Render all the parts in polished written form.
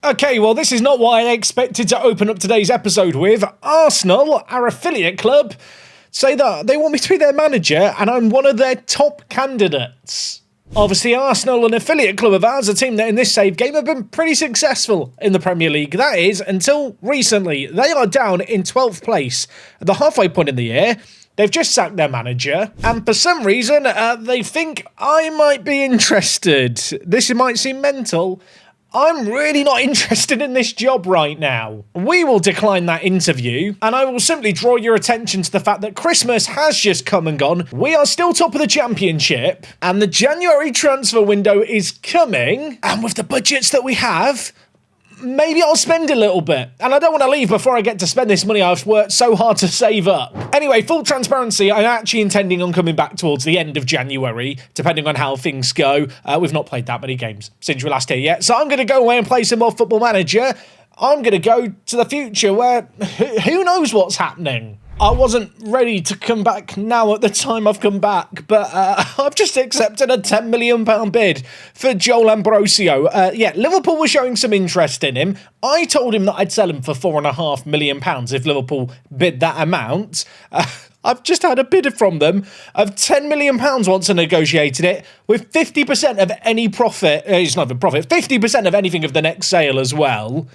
Okay, well, this is not what I expected to open up today's episode with. Arsenal, our affiliate club, say that they want me to be their manager and I'm one of their top candidates. Obviously, Arsenal, an affiliate club of ours, a team that in this save game have been pretty successful in the Premier League. That is, until recently. They are down in 12th place at the halfway point in the year. They've just sacked their manager, and for some reason, they think I might be interested. This might seem mental. I'm really not interested in this job right now. We will decline that interview, and I will simply draw your attention to the fact that Christmas has just come and gone. We are still top of the championship, and the January transfer window is coming, and with the budgets that we have, maybe I'll spend a little bit. And I don't want to leave before I get to spend this money I've worked so hard to save up. Anyway, full transparency, I'm actually intending on coming back towards the end of January, depending on how things go. We've not played that many games since we last here yet, so I'm going to go away and play some more Football Manager. I'm going to go to the future where who knows what's happening. I wasn't ready to come back now at the time I've come back, but I've just accepted a £10 million bid for Joel Ambrosio. Liverpool were showing some interest in him. I told him that I'd sell him for £4.5 million if Liverpool bid that amount. I've just had a bid from them of £10 million once I negotiated it, with 50% of any profit, it's not even profit, 50% of anything of the next sale as well.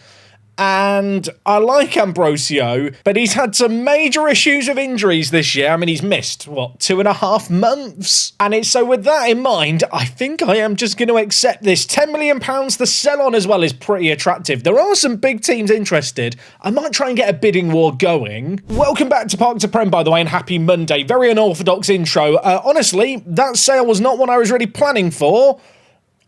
And I like Ambrosio, but he's had some major issues of injuries this year. I mean, he's missed, 2.5 months? And it's so with that in mind, I think I am just going to accept this. £10 million, the sell-on as well is pretty attractive. There are some big teams interested. I might try and get a bidding war going. Welcome back to Park to Prem, by the way, and happy Monday. Very unorthodox intro. Honestly, that sale was not one I was really planning for.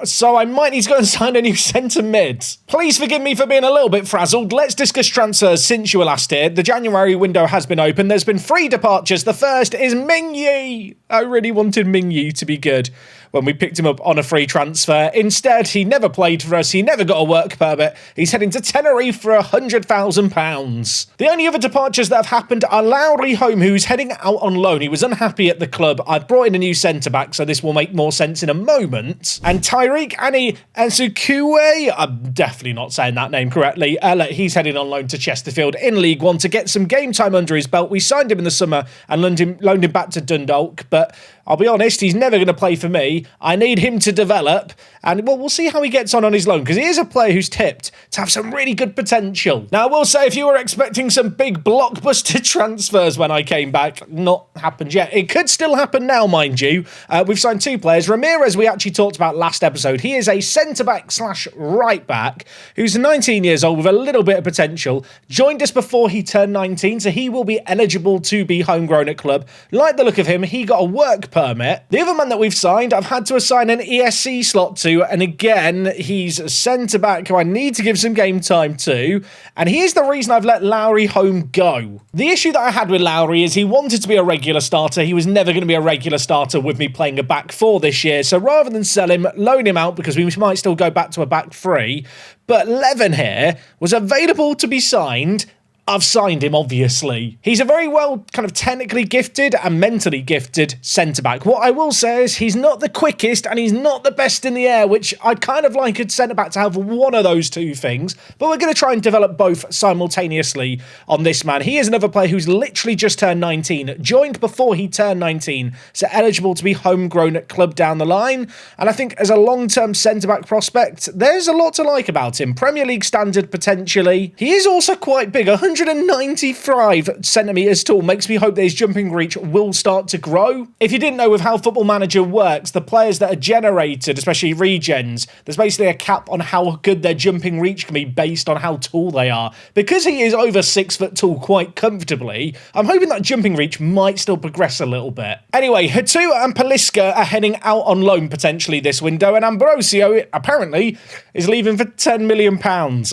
So I might need to go and sign a new centre mid. Please forgive me for being a little bit frazzled. Let's discuss transfers since you were last here. The January window has been open. There's been 3 departures. The first is Ming-Yi. I really wanted Ming-Yi to be good when we picked him up on a free transfer. Instead, he never played for us. He never got a work permit. He's heading to Tenerife for £100,000. The only other departures that have happened are Lowry Home, who's heading out on loan. He was unhappy at the club. I've brought in a new centre-back, so this will make more sense in a moment. And Tyreek Ani Ansukwe, I'm definitely not saying that name correctly. He's heading on loan to Chesterfield in League One to get some game time under his belt. We signed him in the summer and loaned him back to Dundalk, but I'll be honest, he's never going to play for me. I need him to develop, and we'll see how he gets on his loan, because he is a player who's tipped to have some really good potential. Now, I will say, if you were expecting some big blockbuster transfers when I came back, not happened yet. It could still happen now, mind you. We've signed 2 players. Ramirez, we actually talked about last episode. He is a centre-back / right-back who's 19 years old with a little bit of potential. Joined us before he turned 19, so he will be eligible to be homegrown at club. Like the look of him, he got a work permit. The other man that we've signed, I've had to assign an ESC slot to, and again, he's a centre-back who I need to give some game time to, and he is the reason I've let Lowry Home go. The issue that I had with Lowry is he wanted to be a regular starter. He was never going to be a regular starter with me playing a back 4 this year, so rather than sell him, loan him out, because we might still go back to a back 3, but Levin here was available to be signed. I've signed him, obviously. He's a very well kind of technically gifted and mentally gifted centre-back. What I will say is he's not the quickest and he's not the best in the air, which I'd kind of like a centre-back to have one of those 2 things. But we're going to try and develop both simultaneously on this man. He is another player who's literally just turned 19, joined before he turned 19, so eligible to be homegrown at club down the line. And I think as a long-term centre-back prospect, there's a lot to like about him. Premier League standard, potentially. He is also quite big, 195 centimetres tall. Makes me hope that his jumping reach will start to grow. If you didn't know, with how Football Manager works, the players that are generated, especially regens, there's basically a cap on how good their jumping reach can be based on how tall they are. Because he is over 6 foot tall quite comfortably, I'm hoping that jumping reach might still progress a little bit. Anyway, Hatu and Paliska are heading out on loan potentially this window, and Ambrosio apparently is leaving for £10 million.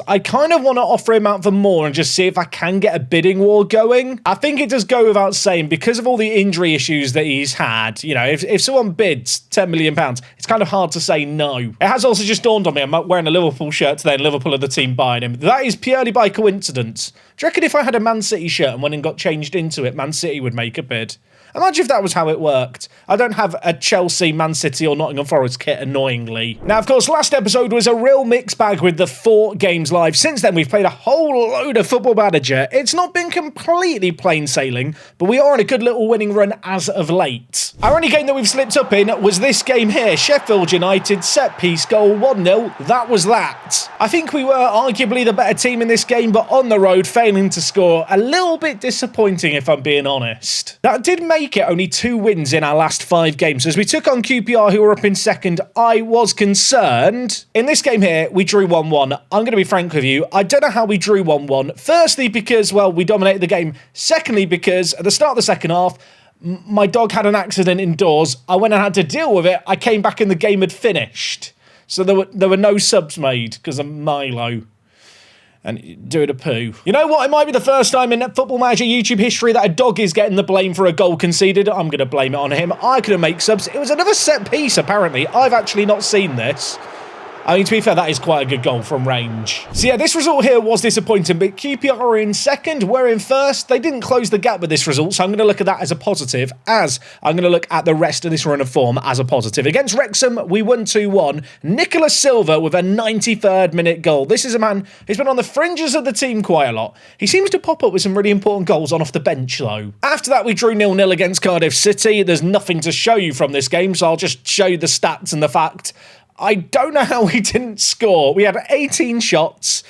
I kind of want to offer him out for more and just see if I can get a bidding war going. I think it does go without saying, because of all the injury issues that he's had, you know, if someone bids £10 million, it's kind of hard to say no. It has also just dawned on me, I'm wearing a Liverpool shirt today, and Liverpool are the team buying him. That is purely by coincidence. Do you reckon if I had a Man City shirt and went and got changed into it, Man City would make a bid? Imagine if that was how it worked. I don't have a Chelsea, Man City or Nottingham Forest kit, annoyingly. Now, of course, last episode was a real mixed bag with the 4 games live. Since then, we've played a whole load of Football Manager. It's not been completely plain sailing, but we are on a good little winning run as of late. Our only game that we've slipped up in was this game here. Sheffield United, set-piece goal, 1-0. That was that. I think we were arguably the better team in this game, but on the road, failing to score. A little bit disappointing, if I'm being honest. That did make it only 2 wins in our last 5 games. As we took on QPR, who were up in second, I was concerned. In this game here, we drew 1-1. I'm going to be frank with you. I don't know how we drew 1-1. Firstly, because, well, we dominated the game. Secondly, because at the start of the second half, my dog had an accident indoors. I went and had to deal with it. I came back and the game had finished. So there were no subs made because of Milo and doing a poo. You know what? It might be the first time in Football Manager YouTube history that a dog is getting the blame for a goal conceded. I'm going to blame it on him. I couldn't make subs. It was another set piece, apparently. I've actually not seen this. I mean, to be fair, that is quite a good goal from range. So yeah, this result here was disappointing, but QPR are in second, we're in first. They didn't close the gap with this result, so I'm going to look at that as a positive, as I'm going to look at the rest of this run of form as a positive. Against Wrexham, we won 2-1. Nicholas Silva with a 93rd minute goal. This is a man who's been on the fringes of the team quite a lot. He seems to pop up with some really important goals on off the bench, though. After that, we drew 0-0 against Cardiff City. There's nothing to show you from this game, so I'll just show you the stats and the fact I don't know how we didn't score. We had 18 shots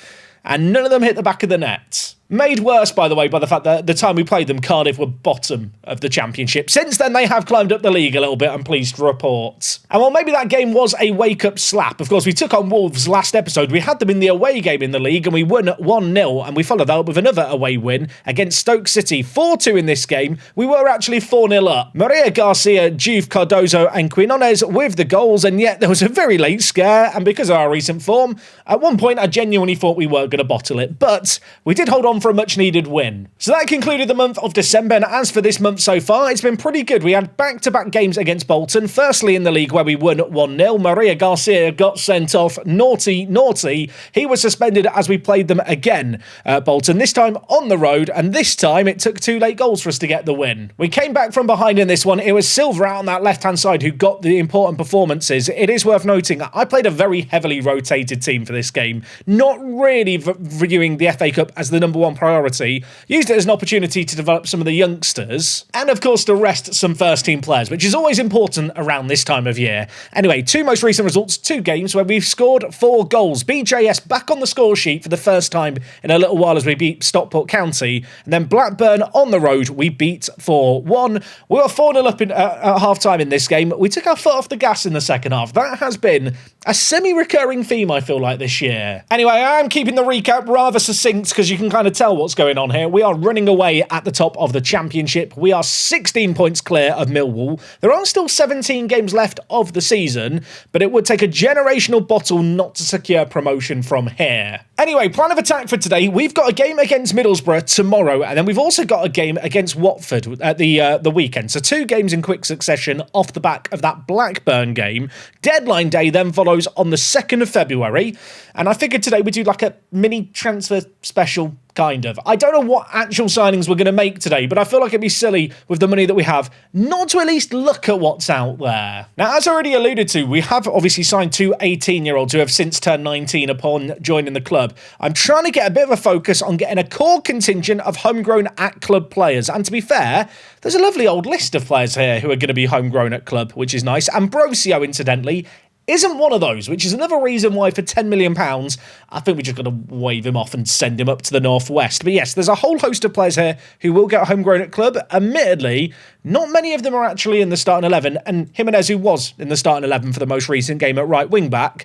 and none of them hit the back of the net. Made worse, by the way, by the fact that the time we played them, Cardiff were bottom of the Championship. Since then, they have climbed up the league a little bit, I'm pleased to report. And while maybe that game was a wake-up slap, of course, we took on Wolves last episode. We had them in the away game in the league, and we won 1-0, and we followed that up with another away win against Stoke City. 4-2 in this game. We were actually 4-0 up. Maria Garcia, Juve Cardozo, and Quinones with the goals, and yet there was a very late scare, and because of our recent form, at one point I genuinely thought we were going to bottle it, but we did hold on for a much-needed win. So that concluded the month of December, and as for this month so far, it's been pretty good. We had back-to-back games against Bolton, firstly in the league where we won 1-0. Maria Garcia got sent off. Naughty. He was suspended as we played them again, Bolton, this time on the road, and this time it took 2 late goals for us to get the win. We came back from behind in this one. It was Silva out on that left-hand side who got the important performances. It is worth noting, I played a very heavily rotated team for this game, not really viewing the FA Cup as the number one priority. Used it as an opportunity to develop some of the youngsters, and of course to rest some first team players, which is always important around this time of year. Anyway, 2 most recent results, 2 games where we've scored 4 goals. BJS back on the score sheet for the first time in a little while as we beat Stockport County, and then Blackburn on the road we beat 4-1. We were 4-0 up at half-time in this game. We took our foot off the gas in the second half. That has been a semi-recurring theme, I feel like, this year. Anyway, I am keeping the recap rather succinct because you can kind of tell what's going on here. We are running away at the top of the Championship. We are 16 points clear of Millwall. There are still 17 games left of the season, but it would take a generational bottle not to secure promotion from here. Anyway, plan of attack for today. We've got a game against Middlesbrough tomorrow, and then we've also got a game against Watford at the weekend. So 2 games in quick succession off the back of that Blackburn game. Deadline day then follows on the 2nd of February, and I figured today we'd do like a mini transfer special, kind of. I don't know what actual signings we're going to make today, but I feel like it'd be silly with the money that we have not to at least look at what's out there. Now, as I already alluded to, we have obviously signed 2 18-year-olds who have since turned 19 upon joining the club. I'm trying to get a bit of a focus on getting a core contingent of homegrown at-club players, and to be fair, there's a lovely old list of players here who are going to be homegrown at club, which is nice. Ambrosio, incidentally, isn't one of those, which is another reason why for £10 million, I think we're just going to wave him off and send him up to the northwest. But yes, there's a whole host of players here who will get homegrown at club. Admittedly, not many of them are actually in the starting 11, and Jimenez, who was in the starting 11 for the most recent game at right wing back,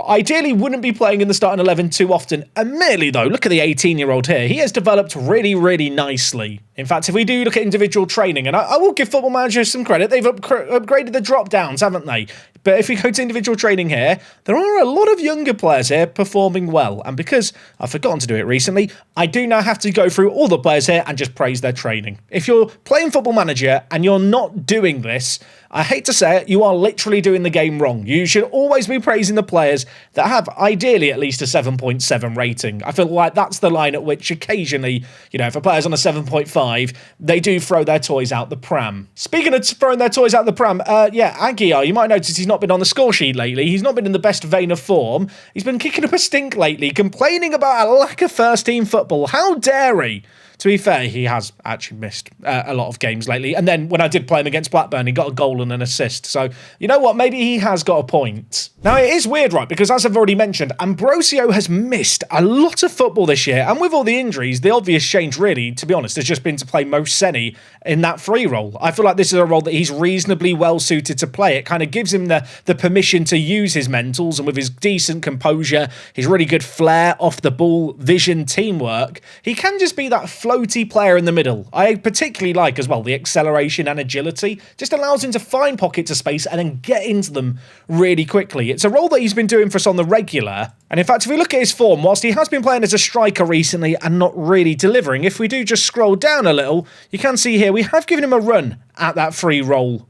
ideally wouldn't be playing in the starting 11 too often. Admittedly, though, look at the 18-year-old here. He has developed really, really nicely. In fact, if we do look at individual training, and I will give Football Manager some credit, they've upgraded the drop-downs, haven't they? But if we go to individual training here, there are a lot of younger players here performing well. And because I've forgotten to do it recently, I do now have to go through all the players here and just praise their training. If you're playing Football Manager and you're not doing this, I hate to say it, you are literally doing the game wrong. You should always be praising the players that have ideally at least a 7.7 rating. I feel like that's the line at which occasionally, if a player's on a 7.5, they do throw their toys out the pram. Speaking of throwing their toys out the pram, Aguiar, you might notice he's not been on the score sheet lately. He's not been in the best vein of form. He's been kicking up a stink lately, complaining about a lack of first-team football. How dare he? To be fair, he has actually missed a lot of games lately. And then when I did play him against Blackburn, he got a goal and an assist. So, you know what? Maybe he has got a point. Now, it is weird, right? Because as I've already mentioned, Ambrosio has missed a lot of football this year. And with all the injuries, the obvious change, really, to be honest, has just been to play Mo Seni in that free role. I feel like this is a role that he's reasonably well suited to play. It kind of gives him the permission to use his mentals, and with his decent composure, his really good flair, off the ball, vision, teamwork, he can just be that floaty player in the middle. I particularly like as well the acceleration and agility. Just allows him to find pockets of space and then get into them really quickly. It's a role that he's been doing for us on the regular. And in fact, if we look at his form, whilst he has been playing as a striker recently and not really delivering, if we do just scroll down a little, you can see here we have given him a run at that free role.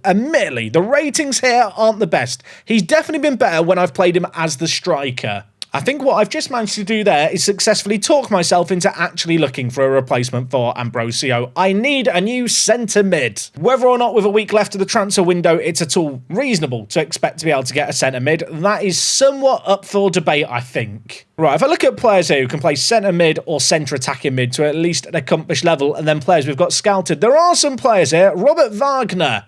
Admittedly, the ratings here aren't the best. He's definitely been better when I've played him as the striker. I think what I've just managed to do there is successfully talk myself into actually looking for a replacement for Ambrosio. I need a new centre mid. Whether or not with a week left of the transfer window it's at all reasonable to expect to be able to get a centre mid, that is somewhat up for debate, I think. Right, if I look at players here who can play centre mid or centre attacking mid to at least an accomplished level, and then players we've got scouted, there are some players here. Robert Wagner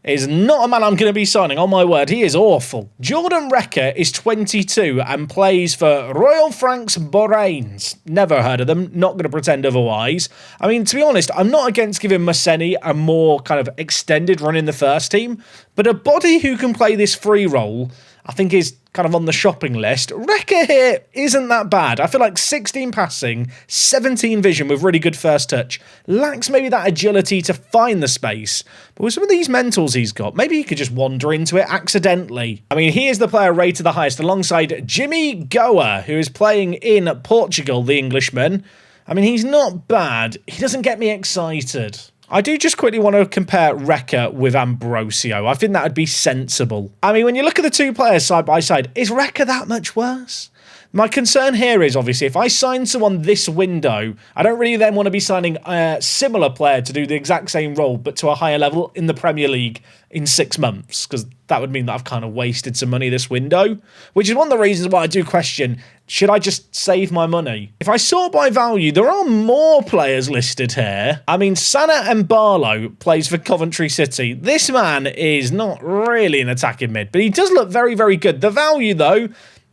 is not a man I'm going to be signing, on my word. He is awful. Jordan Recker is 22 and plays for Royal Franks Borains. Never heard of them, not going to pretend otherwise. I mean, to be honest, I'm not against giving Maseni a more kind of extended run in the first team, but a body who can play this free role, I think is kind of on the shopping list. Recker here isn't that bad. I feel like 16 passing, 17 vision with really good first touch. Lacks maybe that agility to find the space. But with some of these mentals he's got, maybe he could just wander into it accidentally. I mean, he is the player rated the highest alongside Jimmy Goa, who is playing in Portugal, the Englishman. I mean, he's not bad. He doesn't get me excited. I do just quickly want to compare Recker with Ambrosio. I think that would be sensible. I mean, when you look at the two players side by side, is Recker that much worse? My concern here is, obviously, if I sign someone this window, I don't really then want to be signing a similar player to do the exact same role, but to a higher level in the Premier League in 6 months, because that would mean that I've kind of wasted some money this window, which is one of the reasons why I do question, should I just save my money? If I sort by value, there are more players listed here. I mean, Sana Mbalo plays for Coventry City. This man is not really an attacking mid, but he does look very, very good. The value, though,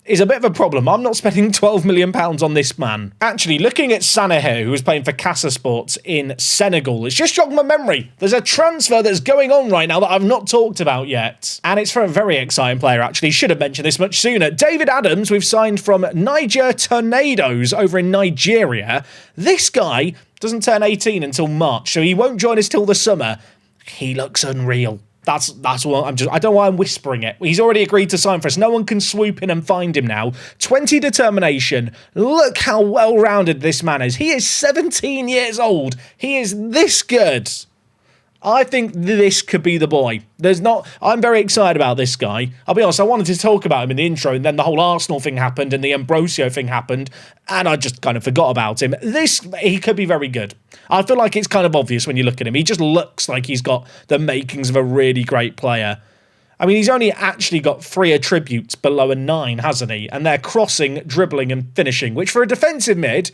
is a bit of a problem. I'm not spending £12 million on this man. Actually, looking at Sana here, who was playing for Casa Sports in Senegal, it's just jogged my memory. There's a transfer that's going on right now that I've not talked about yet. And it's for a very exciting player, actually. Should have mentioned this much sooner. David Addons, we've signed from Niger Tornadoes over in Nigeria. This guy doesn't turn 18 until March, so he won't join us till the summer. He looks unreal. That's what I don't know why I'm whispering it. He's already agreed to sign for us. No one can swoop in and find him now. 20 determination. Look how well-rounded this man is. He is 17 years old. He is this good. I think this could be the boy. I'm very excited about this guy. I'll be honest, I wanted to talk about him in the intro, and then the whole Arsenal thing happened and the Ambrosio thing happened, and I just kind of forgot about him. He could be very good. I feel like it's kind of obvious when you look at him. He just looks like he's got the makings of a really great player. I mean, he's only actually got 3 attributes below a 9, hasn't he? And they're crossing, dribbling, and finishing, which for a defensive mid,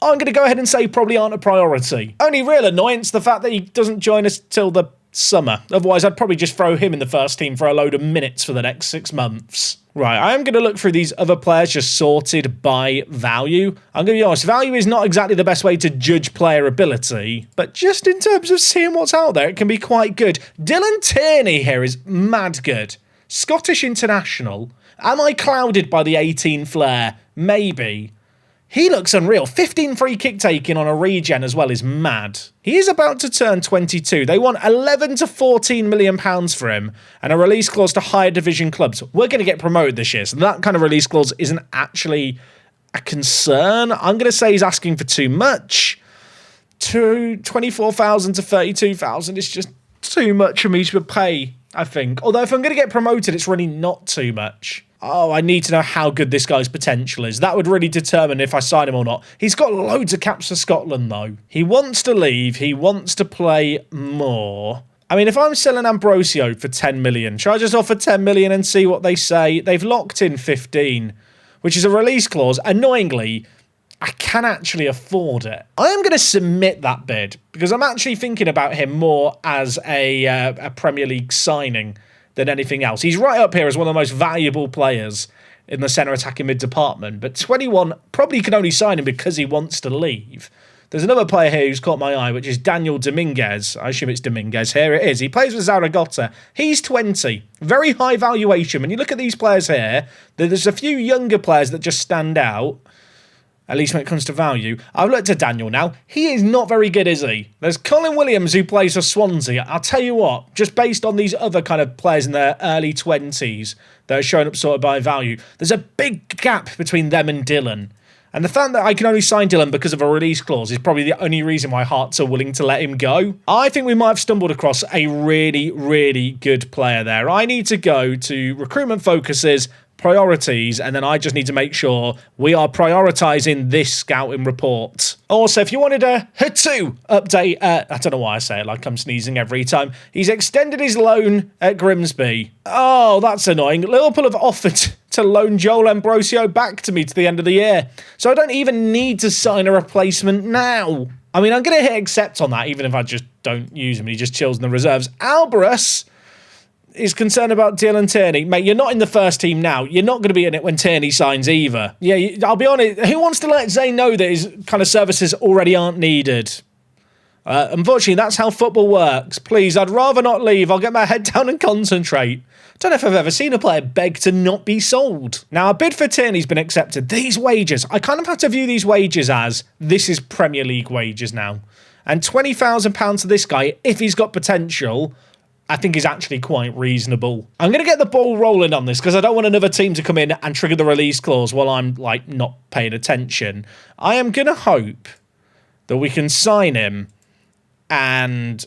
I'm going to go ahead and say probably aren't a priority. Only real annoyance, the fact that he doesn't join us till the summer. Otherwise, I'd probably just throw him in the first team for a load of minutes for the next 6 months. Right, I am going to look through these other players just sorted by value. I'm going to be honest, value is not exactly the best way to judge player ability, but just in terms of seeing what's out there, it can be quite good. Dylan Tierney here is mad good. Scottish international. Am I clouded by the 18 flair? Maybe. He looks unreal. 15 free kick taking on a regen as well is mad. He is about to turn 22. They want 11 to 14 million pounds for him and a release clause to higher division clubs. We're going to get promoted this year, so that kind of release clause isn't actually a concern. I'm going to say he's asking for too much. 24,000 to 32,000 is just too much for me to pay, I think. Although if I'm going to get promoted, it's really not too much. Oh, I need to know how good this guy's potential is. That would really determine if I sign him or not. He's got loads of caps for Scotland, though. He wants to leave. He wants to play more. I mean, if I'm selling Ambrosio for 10 million, should I just offer 10 million and see what they say? They've locked in 15, which is a release clause. Annoyingly, I can actually afford it. I am going to submit that bid because I'm actually thinking about him more as a Premier League signing than anything else. He's right up here as one of the most valuable players in the centre attacking mid department, but 21 probably can only sign him because he wants to leave. There's another player here who's caught my eye, which is Daniel Dominguez. I assume it's Dominguez. Here it is. He plays with Zaragoza. He's 20. Very high valuation. When you look at these players here, there's a few younger players that just stand out, at least when it comes to value. I've looked at Daniel now. He is not very good, is he? There's Colin Williams, who plays for Swansea. I'll tell you what, just based on these other kind of players in their early 20s that are showing up sort of by value, there's a big gap between them and Dylan. And the fact that I can only sign Dylan because of a release clause is probably the only reason why Hearts are willing to let him go. I think we might have stumbled across a really, really good player there. I need to go to recruitment focuses, priorities, and then I just need to make sure we are prioritising this scouting report. Also, if you wanted a H2 update, I don't know why I say it like I'm sneezing every time, he's extended his loan at Grimsby. Oh, that's annoying. Liverpool have offered to loan Joel Ambrosio back to me to the end of the year, so I don't even need to sign a replacement now. I mean, I'm going to hit accept on that, even if I just don't use him and he just chills in the reserves. Alvarez is concerned about Dylan Tierney. Mate, you're not in the first team now. You're not going to be in it when Tierney signs either. Yeah, I'll be honest. Who wants to let Zane know that his kind of services already aren't needed? Unfortunately, that's how football works. Please, I'd rather not leave. I'll get my head down and concentrate. Don't know if I've ever seen a player beg to not be sold. Now, a bid for Tierney's been accepted. These wages, I kind of have to view these wages as this is Premier League wages now. And £20,000 to this guy, if he's got potential, I think is actually quite reasonable. I'm going to get the ball rolling on this because I don't want another team to come in and trigger the release clause while I'm like not paying attention. I am going to hope that we can sign him, and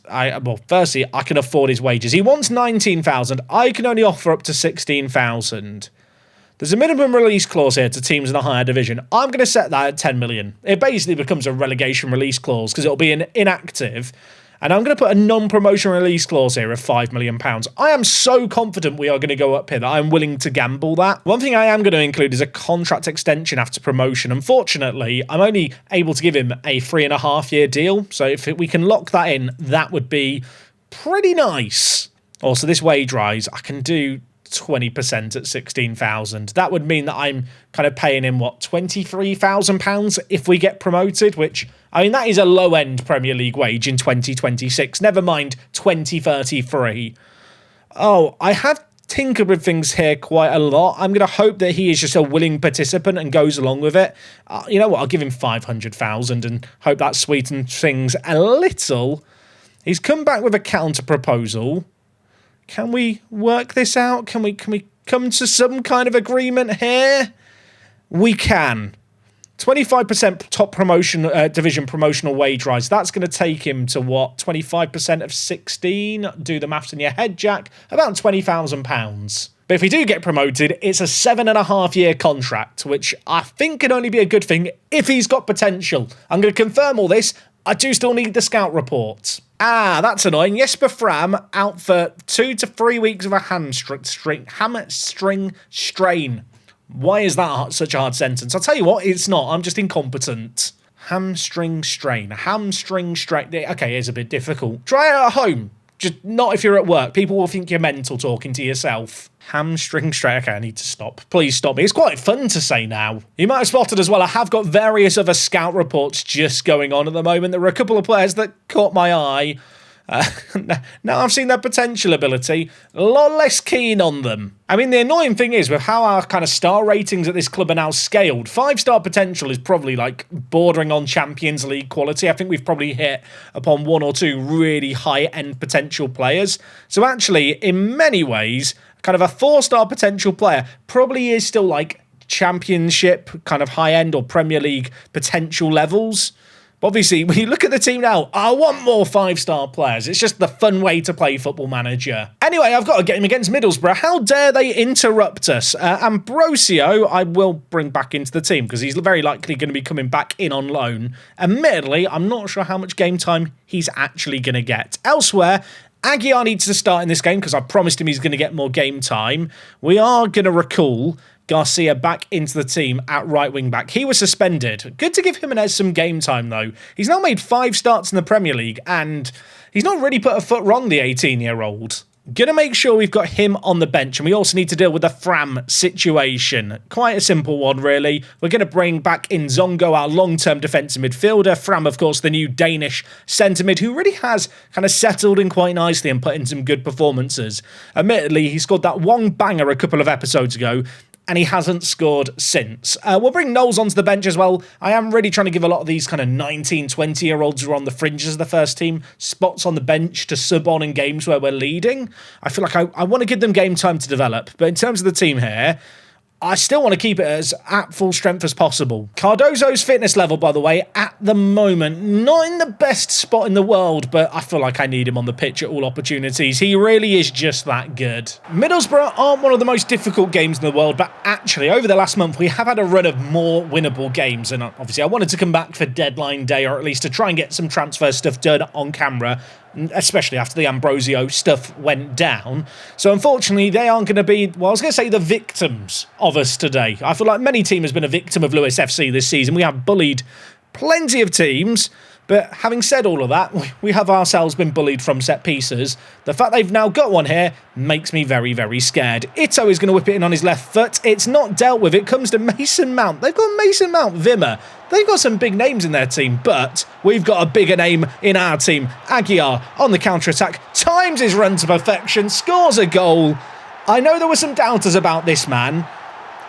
firstly, I can afford his wages. He wants 19,000. I can only offer up to 16,000. There's a minimum release clause here to teams in a higher division. I'm going to set that at 10 million. It basically becomes a relegation release clause because it'll be inactive. And I'm going to put a non-promotion release clause here of £5 million. I am so confident we are going to go up here that I'm willing to gamble that. One thing I am going to include is a contract extension after promotion. Unfortunately, I'm only able to give him a 3.5-year deal. So if we can lock that in, that would be pretty nice. Also, this wage rise, I can do 20% at 16,000. That would mean that I'm kind of paying him, what, £23,000 if we get promoted, which, I mean, that is a low-end Premier League wage in 2026. Never mind 2033. Oh, I have tinkered with things here quite a lot. I'm going to hope that he is just a willing participant and goes along with it. You know what? I'll give him 500,000 and hope that sweetens things a little. He's come back with a counter proposal. Can we work this out? Can we come to some kind of agreement here? We can. 25% top promotion division promotional wage rise. That's going to take him to what? 25% of 16? Do the maths in your head, Jack. About £20,000. But if we do get promoted, it's a 7.5-year contract, which I think can only be a good thing if he's got potential. I'm going to confirm all this. I do still need the scout reports. Ah, that's annoying. Jesper Fram out for 2 to 3 weeks of a hamstring strain. Why is that such a hard sentence? I'll tell you what, it's not. I'm just incompetent. Hamstring strain. Okay, it's a bit difficult. Try it at home. Just not if you're at work. People will think you're mental talking to yourself. Hamstring strain. Okay, I need to stop. Please stop me. It's quite fun to say now. You might have spotted as well, I have got various other scout reports just going on at the moment. There were a couple of players that caught my eye. Now I've seen their potential ability, a lot less keen on them. I mean, the annoying thing is with how our kind of star ratings at this club are now scaled, 5-star potential is probably like bordering on Champions League quality. I think we've probably hit upon 1 or 2 really high-end potential players. So actually, in many ways, kind of a 4-star potential player probably is still like Championship, kind of high-end or Premier League potential levels. But obviously, when you look at the team now, I want more 5-star players. It's just the fun way to play Football Manager. Anyway, I've got a game against Middlesbrough. How dare they interrupt us? Ambrosio, I will bring back into the team because he's very likely going to be coming back in on loan. Admittedly, I'm not sure how much game time he's actually going to get. Elsewhere, Aguiar needs to start in this game because I promised him he's going to get more game time. We are going to recall Garcia back into the team at right wing back. He was suspended. Good to give Jimenez some game time though. He's now made 5 starts in the Premier League and he's not really put a foot wrong, the 18-year-old. Gonna make sure we've got him on the bench, and we also need to deal with the Fram situation. Quite a simple one, really. We're going to bring back in Zongo, our long-term defensive midfielder. Fram, of course, the new Danish centre mid, who really has kind of settled in quite nicely and put in some good performances. Admittedly, he scored that one banger a couple of episodes ago, and he hasn't scored since. We'll bring Knowles onto the bench as well. I am really trying to give a lot of these kind of 19, 20-year-olds who are on the fringes of the first team spots on the bench to sub on in games where we're leading. I feel like I want to give them game time to develop. But in terms of the team here, I still want to keep it as at full strength as possible. Cardozo's fitness level, by the way, at the moment, not in the best spot in the world, but I feel like I need him on the pitch at all opportunities. He really is just that good. Middlesbrough aren't one of the most difficult games in the world, but actually, over the last month, we have had a run of more winnable games, and obviously I wanted to come back for deadline day, or at least to try and get some transfer stuff done on camera, especially after the Ambrosio stuff went down. So unfortunately, they aren't going to be, well, I was going to say the victims of us today. I feel like many teams has been a victim of Lewis FC this season. We have bullied plenty of teams, but having said all of that, we have ourselves been bullied from set pieces. The fact they've now got one here makes me very, very scared. Ito is going to whip it in on his left foot. It's not dealt with. It comes to Mason Mount. They've got Mason Mount, Wimmer. They've got some big names in their team, but we've got a bigger name in our team. Aguiar on the counter-attack, times his run to perfection, scores a goal. I know there were some doubters about this man.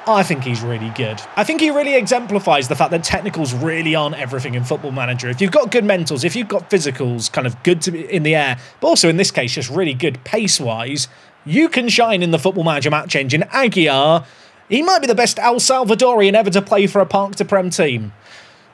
I think he's really good. I think he really exemplifies the fact that technicals really aren't everything in Football Manager. If you've got good mentals, if you've got physicals, kind of good to be in the air, but also in this case just really good pace-wise, you can shine in the Football Manager match engine. Aguiar, he might be the best El Salvadorian ever to play for a Park to Prem team.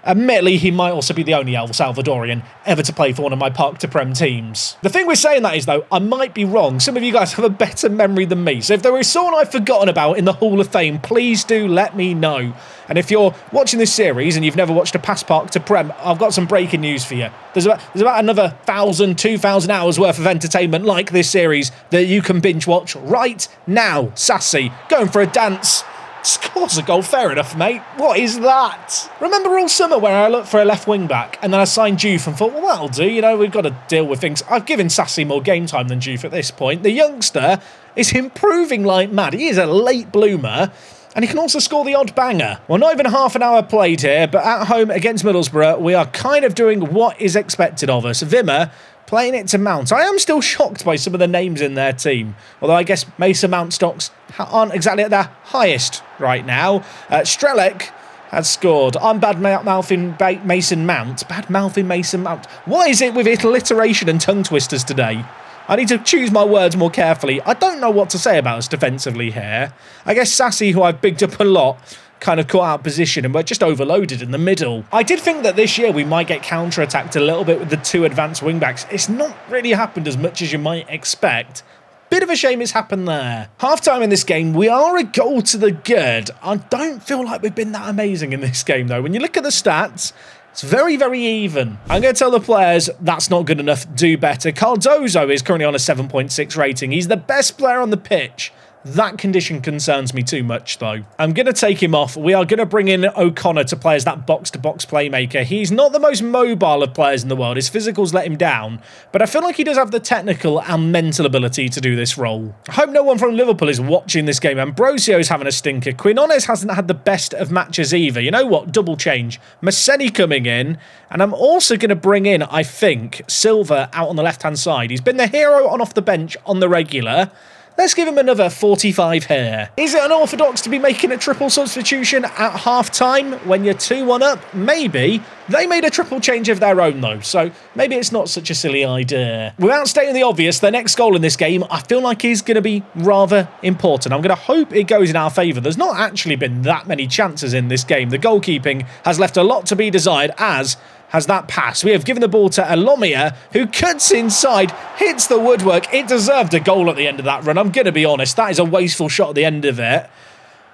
Admittedly, he might also be the only El Salvadorian ever to play for one of my Park to Prem teams. The thing with saying that is, though, I might be wrong. Some of you guys have a better memory than me. So if there is someone I've forgotten about in the Hall of Fame, please do let me know. And if you're watching this series and you've never watched a past Park to Prem, I've got some breaking news for you. There's about another 1,000, 2,000 hours worth of entertainment like this series that you can binge watch right now. Sassy, going for a dance. Scores a goal, fair enough, mate. What is that? Remember all summer where I looked for a left wing back and then I signed Juve and thought, well, that'll do. You know, we've got to deal with things. I've given Sassy more game time than Juve at this point. The youngster is improving like mad. He is a late bloomer. And he can also score the odd banger. Well, not even half an hour played here, but at home against Middlesbrough, we are kind of doing what is expected of us. Wimmer playing it to Mount. I am still shocked by some of the names in their team. Although I guess Mason Mount stocks aren't exactly at their highest right now. Strelec has scored. I'm bad-mouthing Mason Mount. Bad-mouthing Mason Mount. What is it with alliteration and tongue twisters today? I need to choose my words more carefully. I don't know what to say about us defensively here. I guess Sassy, who I've bigged up a lot, kind of caught out position and we're just overloaded in the middle. I did think that this year we might get counter-attacked a little bit with the 2 advanced wing-backs. It's not really happened as much as you might expect. Bit of a shame it's happened there. Half-time in this game, we are a goal to the good. I don't feel like we've been that amazing in this game, though. When you look at the stats, it's very, very even. I'm going to tell the players that's not good enough. Do better. Cardozo is currently on a 7.6 rating. He's the best player on the pitch. That condition concerns me too much, though. I'm going to take him off. We are going to bring in O'Connor to play as that box-to-box playmaker. He's not the most mobile of players in the world. His physicals let him down, but I feel like he does have the technical and mental ability to do this role. I hope no one from Liverpool is watching this game. Ambrosio is having a stinker. Quinones hasn't had the best of matches either. You know what? Double change. Maseni coming in, and I'm also going to bring in, I think, Silva out on the left-hand side. He's been the hero on off the bench on the regular. Let's give him another 45 here. Is it unorthodox to be making a triple substitution at half-time when you're 2-1 up? Maybe. They made a triple change of their own, though, so maybe it's not such a silly idea. Without stating the obvious, the next goal in this game, I feel like is going to be rather important. I'm going to hope it goes in our favour. There's not actually been that many chances in this game. The goalkeeping has left a lot to be desired, as has that pass. We have given the ball to Alomia, who cuts inside, hits the woodwork. It deserved a goal at the end of that run. I'm going to be honest. That is a wasteful shot at the end of it.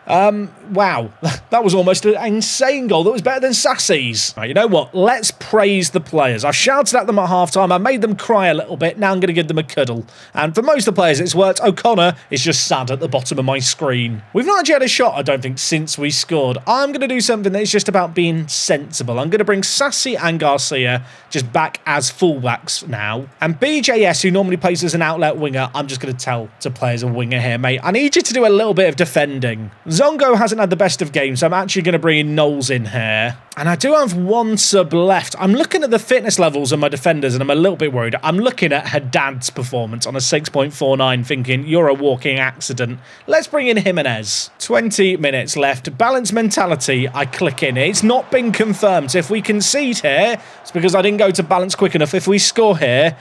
Wow, that was almost an insane goal. That was better than Sassi's. Right, you know what? Let's praise the players. I shouted at them at half-time. I made them cry a little bit. Now I'm going to give them a cuddle. And for most of the players, it's worked. O'Connor is just sad at the bottom of my screen. We've not actually had a shot, I don't think, since we scored. I'm going to do something that is just about being sensible. I'm going to bring Sassi and Garcia just back as fullbacks now. And BJS, who normally plays as an outlet winger, I'm just going to tell to play as a winger here, mate. I need you to do a little bit of defending. Zongo hasn't had the best of games, so I'm actually going to bring in Knowles in here. And I do have one sub left. I'm looking at the fitness levels of my defenders, and I'm a little bit worried. I'm looking at Haddad's performance on a 6.49, thinking, you're a walking accident. Let's bring in Jimenez. 20 minutes left. Balance mentality, I click in. It's not been confirmed. So if we concede here, it's because I didn't go to balance quick enough. If we score here,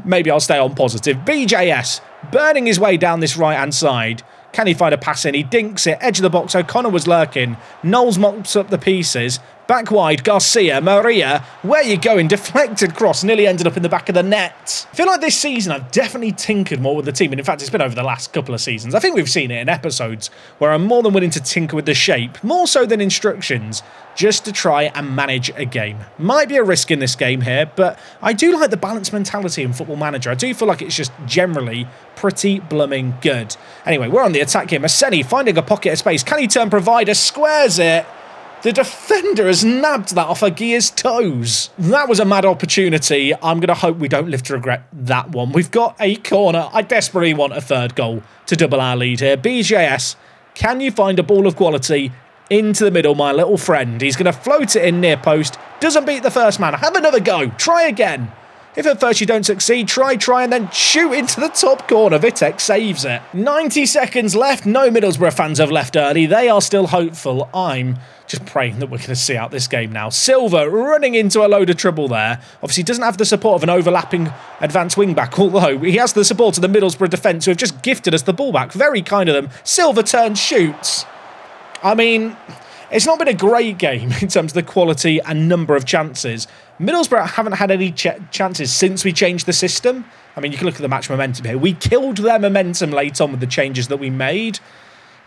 maybe I'll stay on positive. BJS, burning his way down this right-hand side. Can he find a pass in? He dinks it. Edge of the box. O'Connor was lurking. Knowles mops up the pieces. Back wide. Garcia. Maria. Where you going? Deflected cross. Nearly ended up in the back of the net. I feel like this season I've definitely tinkered more with the team. And in fact, it's been over the last couple of seasons. I think we've seen it in episodes where I'm more than willing to tinker with the shape. More so than instructions. Just to try and manage a game. Might be a risk in this game here, but I do like the balanced mentality in Football Manager. I do feel like it's just generally pretty blooming good. Anyway, we're on the attack here. Maseni finding a pocket of space. Can he turn provider? Squares it. The defender has nabbed that off Aguirre's toes. That was a mad opportunity. I'm going to hope we don't live to regret that one. We've got a corner. I desperately want a third goal to double our lead here. BJS, can you find a ball of quality into the middle, my little friend? He's going to float it in near post. Doesn't beat the first man. Have another go. Try again. If at first you don't succeed, try, and then shoot into the top corner. Vitek saves it. 90 seconds left. No Middlesbrough fans have left early. They are still hopeful. I'm just praying that we're going to see out this game now. Silva running into a load of trouble there. Obviously doesn't have the support of an overlapping advanced wing-back, although he has the support of the Middlesbrough defence who have just gifted us the ball back. Very kind of them. Silva turns, shoots. I mean, it's not been a great game in terms of the quality and number of chances. Middlesbrough haven't had any chances since we changed the system. I mean, you can look at the match momentum here. We killed their momentum late on with the changes that we made.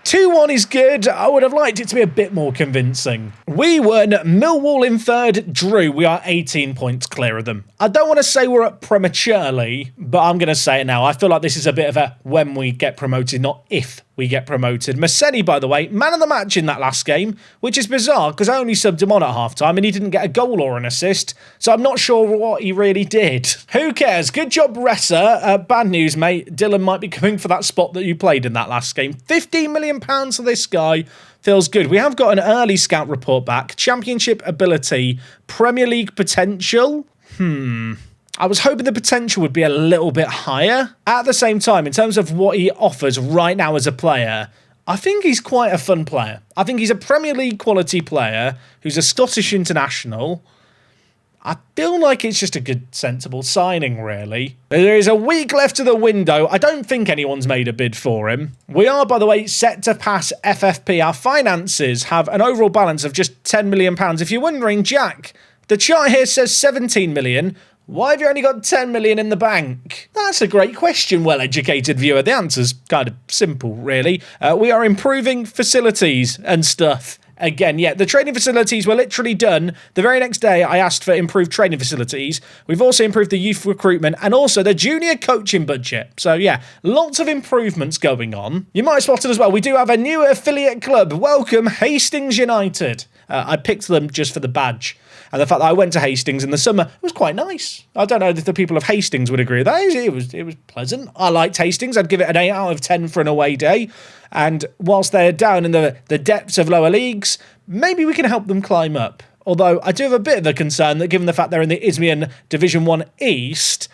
2-1 is good. I would have liked it to be a bit more convincing. We won. Millwall in third, drew. We are 18 points clear of them. I don't want to say we're up prematurely, but I'm going to say it now. I feel like this is a bit of a when we get promoted, not if we get promoted. Maseni, by the way, man of the match in that last game, which is bizarre because I only subbed him on at half-time and he didn't get a goal or an assist, so I'm not sure what he really did. Who cares? Good job, Ressa. Bad news, mate. Dylan might be coming for that spot that you played in that last game. £15 million for this guy. Feels good. We have got an early scout report back. Championship ability. Premier League potential. I was hoping the potential would be a little bit higher. At the same time, in terms of what he offers right now as a player, I think he's quite a fun player. I think he's a Premier League quality player who's a Scottish international. I feel like it's just a good, sensible signing, really. There is a week left to the window. I don't think anyone's made a bid for him. We are, by the way, set to pass FFP. Our finances have an overall balance of just £10 million. If you're wondering, Jack, the chart here says 17 million. Why have you only got 10 million in the bank? That's a great question, well-educated viewer. The answer's kind of simple, really. We are improving facilities and stuff again. Yeah, the training facilities were literally done. The very next day, I asked for improved training facilities. We've also improved the youth recruitment and also the junior coaching budget. So yeah, lots of improvements going on. You might have spotted as well, we do have a new affiliate club. Welcome, Hastings United. I picked them just for the badge. And the fact that I went to Hastings in the summer was quite nice. I don't know if the people of Hastings would agree with that. It was pleasant. I liked Hastings. I'd give it an 8 out of 10 for an away day. And whilst they're down in the depths of lower leagues, maybe we can help them climb up. Although I do have a bit of a concern that given the fact they're in the Isthmian Division 1 East,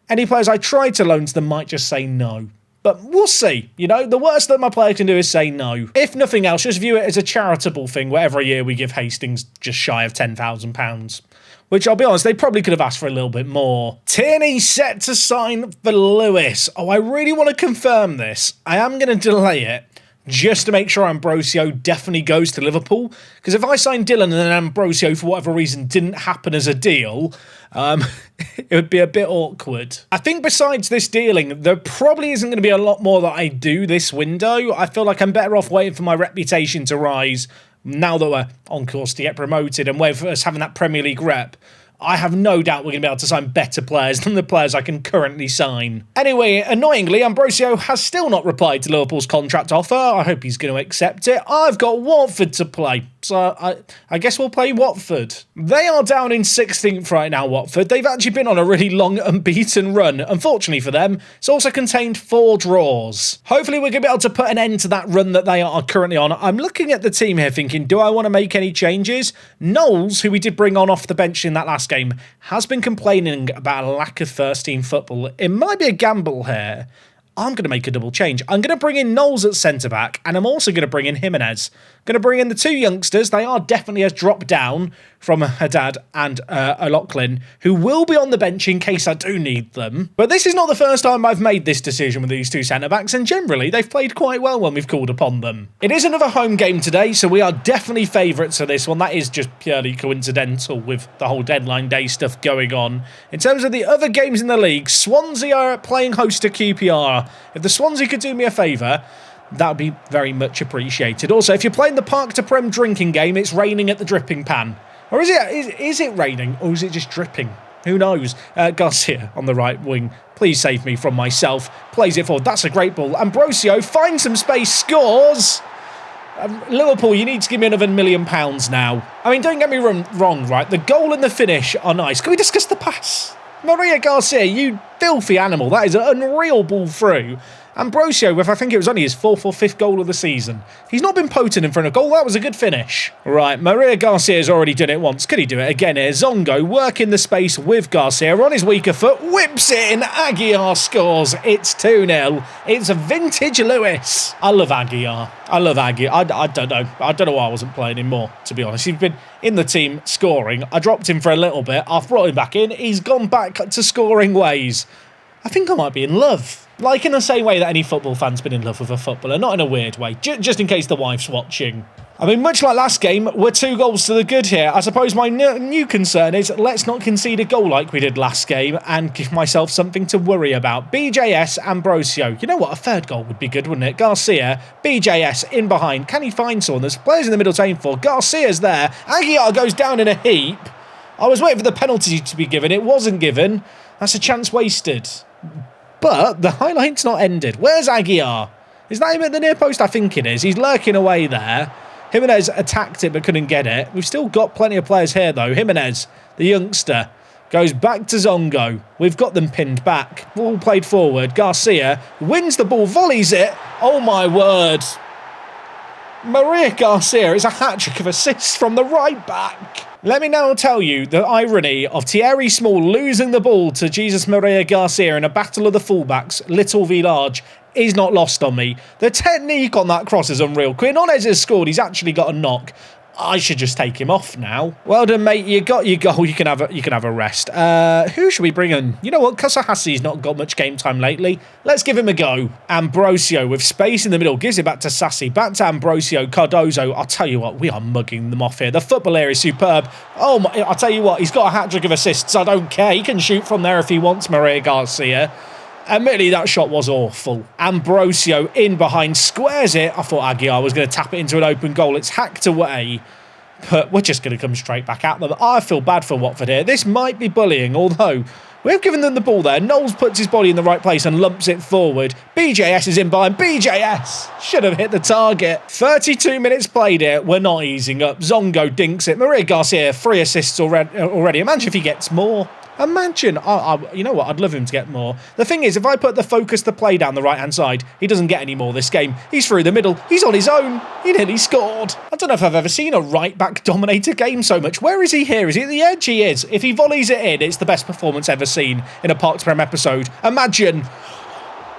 any players I try to loan to them might just say no. But we'll see. You know, the worst that my player can do is say no. If nothing else, just view it as a charitable thing where every year we give Hastings just shy of £10,000. Which, I'll be honest, they probably could have asked for a little bit more. Tierney set to sign for Lewis. Oh, I really want to confirm this. I am going to delay it just to make sure Ambrosio definitely goes to Liverpool. Because if I sign Dylan and then Ambrosio, for whatever reason, didn't happen as a deal, it would be a bit awkward. I think besides this dealing, there probably isn't going to be a lot more that I do this window. I feel like I'm better off waiting for my reputation to rise now that we're on course to get promoted and with us having that Premier League rep. I have no doubt we're going to be able to sign better players than the players I can currently sign. Anyway, annoyingly, Ambrosio has still not replied to Liverpool's contract offer. I hope he's going to accept it. I've got Watford to play, so I guess we'll play Watford. They are down in 16th right now, Watford. They've actually been on a really long unbeaten run. Unfortunately for them, it's also contained 4 draws. Hopefully we're going to be able to put an end to that run that they are currently on. I'm looking at the team here thinking, do I want to make any changes? Knowles, who we did bring on off the bench in that last game, has been complaining about a lack of first-team football. It might be a gamble here. I'm going to make a double change. I'm going to bring in Knowles at centre-back, and I'm also going to bring in Jimenez. Going to bring in the 2 youngsters. They are definitely a drop down from Haddad and O'Loughlin, who will be on the bench in case I do need them. But this is not the first time I've made this decision with these 2 centre-backs, and generally they've played quite well when we've called upon them. It is another home game today, so we are definitely favourites for this one. That is just purely coincidental with the whole deadline day stuff going on. In terms of the other games in the league, Swansea are playing host to QPR. If the Swansea could do me a favour, that would be very much appreciated. Also, if you're playing the Park to Prem drinking game, it's raining at the dripping pan. Or is it raining, or is it just dripping? Who knows? Garcia on the right wing. Please save me from myself. Plays it forward. That's a great ball. Ambrosio finds some space, scores. Liverpool, you need to give me another £1 million now. I mean, don't get me wrong, right? The goal and the finish are nice. Can we discuss the pass? Maria Garcia, you filthy animal. That is an unreal ball through. Ambrosio, with I think it was only his 4th or 5th goal of the season. He's not been potent in front of goal. That was a good finish. Right, Maria Garcia has already done it once. Could he do it again here? Zongo working the space with Garcia on his weaker foot. Whips it in. Aguiar scores. It's 2-0. It's a vintage Lewis. I love Aguiar. I don't know. I don't know why I wasn't playing him more, to be honest. He's been in the team scoring. I dropped him for a little bit. I've brought him back in. He's gone back to scoring ways. I think I might be in love. Like in the same way that any football fan's been in love with a footballer, not in a weird way, just in case the wife's watching. I mean, much like last game, we're 2 goals to the good here. I suppose my new concern is let's not concede a goal like we did last game and give myself something to worry about. BJS, Ambrosio. You know what? A 3rd goal would be good, wouldn't it? Garcia, BJS in behind. Can he find someone? There's players in the middle to aim for. Garcia's there. Aguiar goes down in a heap. I was waiting for the penalty to be given. It wasn't given. That's a chance wasted. But the highlight's not ended. Where's Aguiar? Is that him at the near post? I think it is. He's lurking away there. Jimenez attacked it but couldn't get it. We've still got plenty of players here though. Jimenez, the youngster, goes back to Zongo. We've got them pinned back. Ball played forward. Garcia wins the ball, volleys it. Oh my word. Maria Garcia is a hat-trick of assists from the right back. Let me now tell you the irony of Thierry Small losing the ball to Jesus Maria Garcia in a battle of the fullbacks, little v large, is not lost on me. The technique on that cross is unreal. Quinones has scored. He's actually got a knock. I should just take him off now. Well done, mate. You got your goal. You can have a rest. Who should we bring in? You know what? Kasahasi's not got much game time lately. Let's give him a go. Ambrosio with space in the middle. Gives it back to Sassi. Back to Ambrosio. Cardozo. I'll tell you what. We are mugging them off here. The football here is superb. Oh, my, I'll tell you what. He's got a hat-trick of assists. I don't care. He can shoot from there if he wants, Maria Garcia. Admittedly, that shot was awful. Ambrosio in behind, squares it. I thought Aguiar was going to tap it into an open goal. It's hacked away, but we're just going to come straight back at them. I feel bad for Watford here. This might be bullying, although we've given them the ball there. Knowles puts his body in the right place and lumps it forward. BJS is in behind. BJS should have hit the target. 32 minutes played here. We're not easing up. Zongo dinks it. Maria Garcia, 3 assists already. Imagine if he gets more. Imagine. You know what? I'd love him to get more. The thing is, if I put the focus, the play down the right-hand side, he doesn't get any more this game. He's through the middle. He's on his own. He nearly scored. I don't know if I've ever seen a right-back dominate a game so much. Where is he here? Is he at the edge? He is. If he volleys it in, it's the best performance ever seen in a Parks Prem episode. Imagine.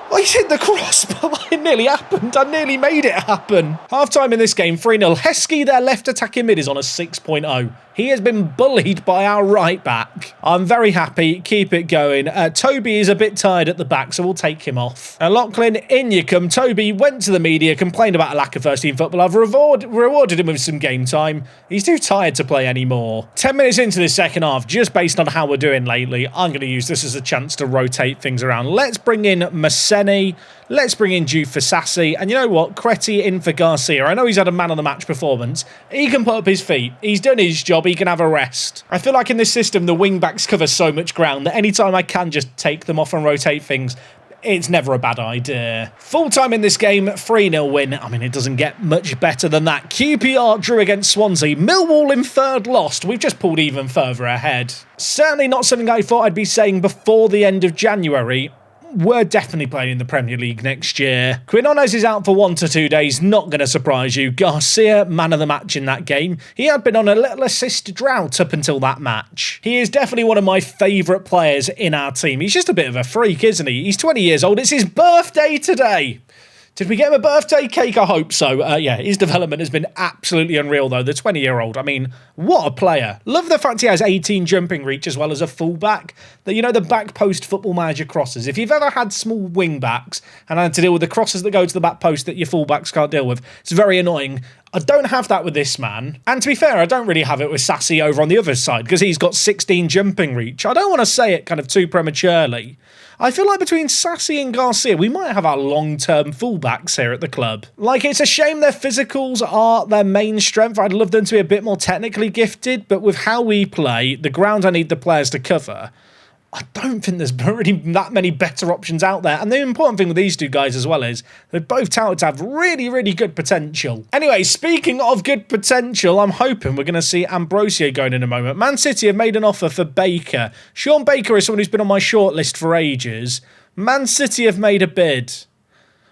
Oh, he's hit the crossbar. It nearly happened. I nearly made it happen. Half-time in this game, 3-0. Heskey, their left attacking mid, is on a 6.0. He has been bullied by our right back. I'm very happy. Keep it going. Toby is a bit tired at the back, so we'll take him off. Lachlan, in you come. Toby went to the media, complained about a lack of first-team football. I've rewarded him with some game time. He's too tired to play anymore. 10 minutes into the second half, just based on how we're doing lately, I'm going to use this as a chance to rotate things around. Let's bring in Maseni. Let's bring in Jude for Sassy. And you know what? Creti in for Garcia. I know he's had a man-of-the-match performance. He can put up his feet. He's done his job. He can have a rest. I feel like in this system, the wing-backs cover so much ground that anytime I can just take them off and rotate things, it's never a bad idea. Full time in this game, 3-0 win. I mean, it doesn't get much better than that. QPR drew against Swansea. Millwall in third lost. We've just pulled even further ahead. Certainly not something I thought I'd be saying before the end of January. We're definitely playing in the Premier League next year. Quinones is out for 1 to 2 days, not going to surprise you. Garcia, man of the match in that game. He had been on a little assist drought up until that match. He is definitely one of my favourite players in our team. He's just a bit of a freak, isn't he? He's 20 years old. It's his birthday today. Did we get him a birthday cake? I hope so. Yeah, his development has been absolutely unreal, though. The 20-year-old, I mean, what a player. Love the fact he has 18 jumping reach as well as a fullback. You know, the back post Football Manager crosses. If you've ever had small wing backs and had to deal with the crosses that go to the back post that your fullbacks can't deal with, it's very annoying. I don't have that with this man. And to be fair, I don't really have it with Sassy over on the other side because he's got 16 jumping reach. I don't want to say it kind of too prematurely. I feel like between Sassy and Garcia, we might have our long-term fullbacks here at the club. Like, it's a shame their physicals are their main strength. I'd love them to be a bit more technically gifted, but with how we play, the ground I need the players to cover, I don't think there's really that many better options out there. And the important thing with these two guys as well is they're both touted to have really, really good potential. Anyway, speaking of good potential, I'm hoping we're going to see Ambrosio going in a moment. Man City have made an offer for Baker. Sean Baker is someone who's been on my shortlist for ages. Man City have made a bid.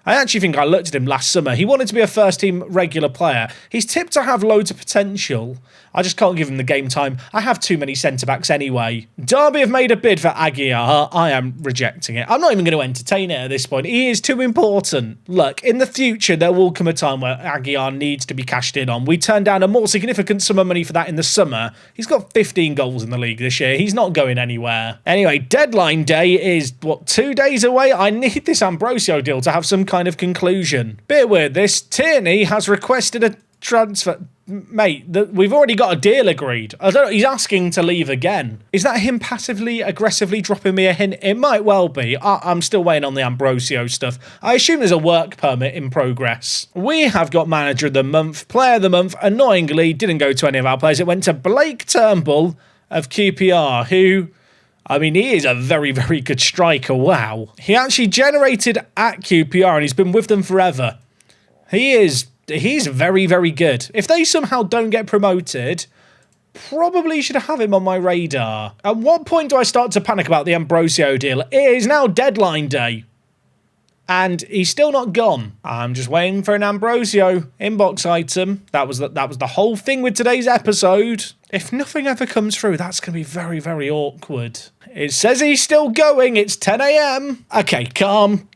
I actually think I looked at him last summer. He wanted to be a first-team regular player. He's tipped to have loads of potential. I just can't give him the game time. I have too many centre-backs anyway. Derby have made a bid for Aguiar. I am rejecting it. I'm not even going to entertain it at this point. He is too important. Look, in the future, there will come a time where Aguiar needs to be cashed in on. We turned down a more significant sum of money for that in the summer. He's got 15 goals in the league this year. He's not going anywhere. Anyway, deadline day is, 2 days away? I need this Ambrosio deal to have some kind of conclusion. Bit weird this. Tierney has requested a transfer. Mate, we've already got a deal agreed. I don't know, he's asking to leave again. Is that him passively, aggressively dropping me a hint? It might well be. I'm still waiting on the Ambrosio stuff. I assume there's a work permit in progress. We have got Manager of the Month, Player of the Month. Annoyingly, didn't go to any of our players. It went to Blake Turnbull of QPR, who, I mean, he is a very, very good striker. Wow. He actually generated at QPR and he's been with them forever. He's very, very good. If they somehow don't get promoted, probably should have him on my radar. At what point do I start to panic about the Ambrosio deal? It is now deadline day. And he's still not gone. I'm just waiting for an Ambrosio inbox item. That was the whole thing with today's episode. If nothing ever comes through, that's going to be very, very awkward. It says he's still going. It's 10 a.m. Okay, calm.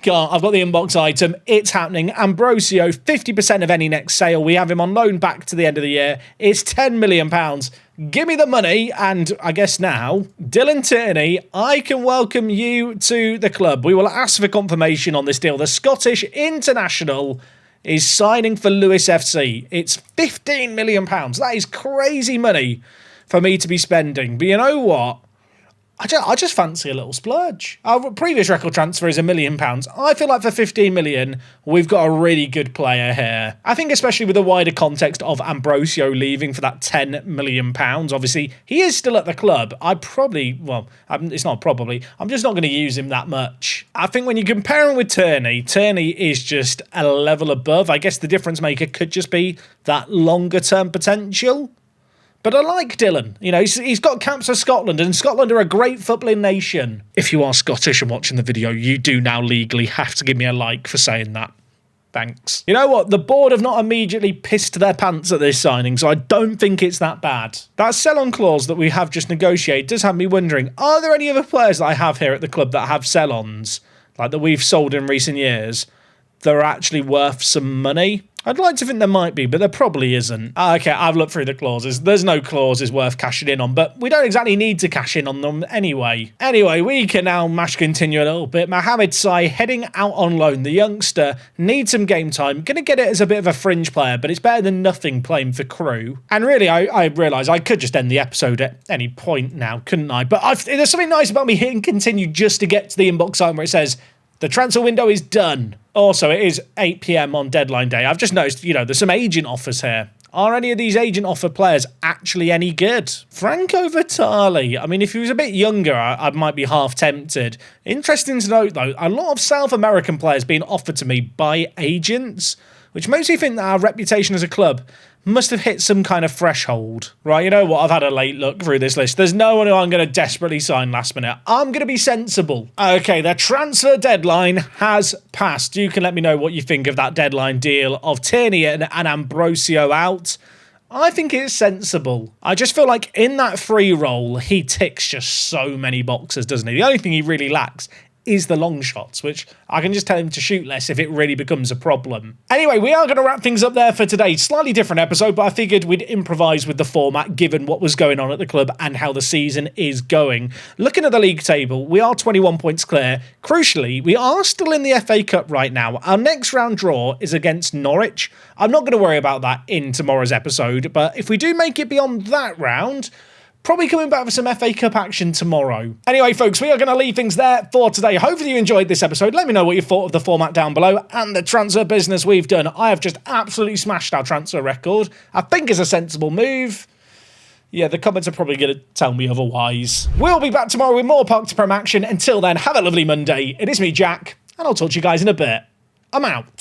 I've got the inbox item. It's happening. Ambrosio, 50% of any next sale. We have him on loan back to the end of the year. It's £10 million. Give me the money. And I guess now, Dylan Tierney, I can welcome you to the club. We will ask for confirmation on this deal. The Scottish international is signing for Lewis FC. It's £15 million. That is crazy money for me to be spending. But you know what? I just fancy a little splurge. Our previous record transfer is £1 million. I feel like for 15 million, we've got a really good player here. I think especially with the wider context of Ambrosio leaving for that £10 million. Obviously, he is still at the club. It's not probably. I'm just not going to use him that much. I think when you compare him with Tierney, Tierney is just a level above. I guess the difference maker could just be that longer term potential. But I like Dylan. You know, he's got caps for Scotland, and Scotland are a great footballing nation. If you are Scottish and watching the video, you do now legally have to give me a like for saying that. Thanks. You know what? The board have not immediately pissed their pants at this signing, so I don't think it's that bad. That sell-on clause that we have just negotiated does have me wondering, are there any other players that I have here at the club that have sell-ons, like that we've sold in recent years, that are actually worth some money? I'd like to think there might be, but there probably isn't. Okay, I've looked through the clauses. There's no clauses worth cashing in on, but we don't exactly need to cash in on them anyway. Anyway, we can now continue a little bit. Mohamed Sai heading out on loan. The youngster needs some game time. Going to get it as a bit of a fringe player, but it's better than nothing playing for Crew. And really, I realise I could just end the episode at any point now, couldn't I? But there's something nice about me hitting continue just to get to the inbox sign where it says, the transfer window is done. Also, it is 8 PM on deadline day. I've just noticed, there's some agent offers here. Are any of these agent offer players actually any good? Franco Vitali. I mean, if he was a bit younger, I might be half tempted. Interesting to note, though, a lot of South American players being offered to me by agents, which makes me think that our reputation as a club must have hit some kind of threshold. Right, you know what? I've had a late look through this list. There's no one who I'm going to desperately sign last minute. I'm going to be sensible. Okay, the transfer deadline has passed. You can let me know what you think of that deadline deal of Tierney and Ambrosio out. I think it's sensible. I just feel like in that free role, he ticks just so many boxes, doesn't he? The only thing he really lacks is the long shots, which I can just tell him to shoot less if it really becomes a problem. Anyway, we are going to wrap things up there for today. Slightly different episode, but I figured we'd improvise with the format given what was going on at the club and how the season is going. Looking at the league table, we are 21 points clear. Crucially, we are still in the FA Cup right now. Our next round draw is against Norwich. I'm not going to worry about that in tomorrow's episode, but if we do make it beyond that round, probably coming back for some FA Cup action tomorrow. Anyway, folks, we are going to leave things there for today. Hopefully you enjoyed this episode. Let me know what you thought of the format down below and the transfer business we've done. I have just absolutely smashed our transfer record. I think it's a sensible move. Yeah, the comments are probably going to tell me otherwise. We'll be back tomorrow with more Park to Prem action. Until then, have a lovely Monday. It is me, Jack, and I'll talk to you guys in a bit. I'm out.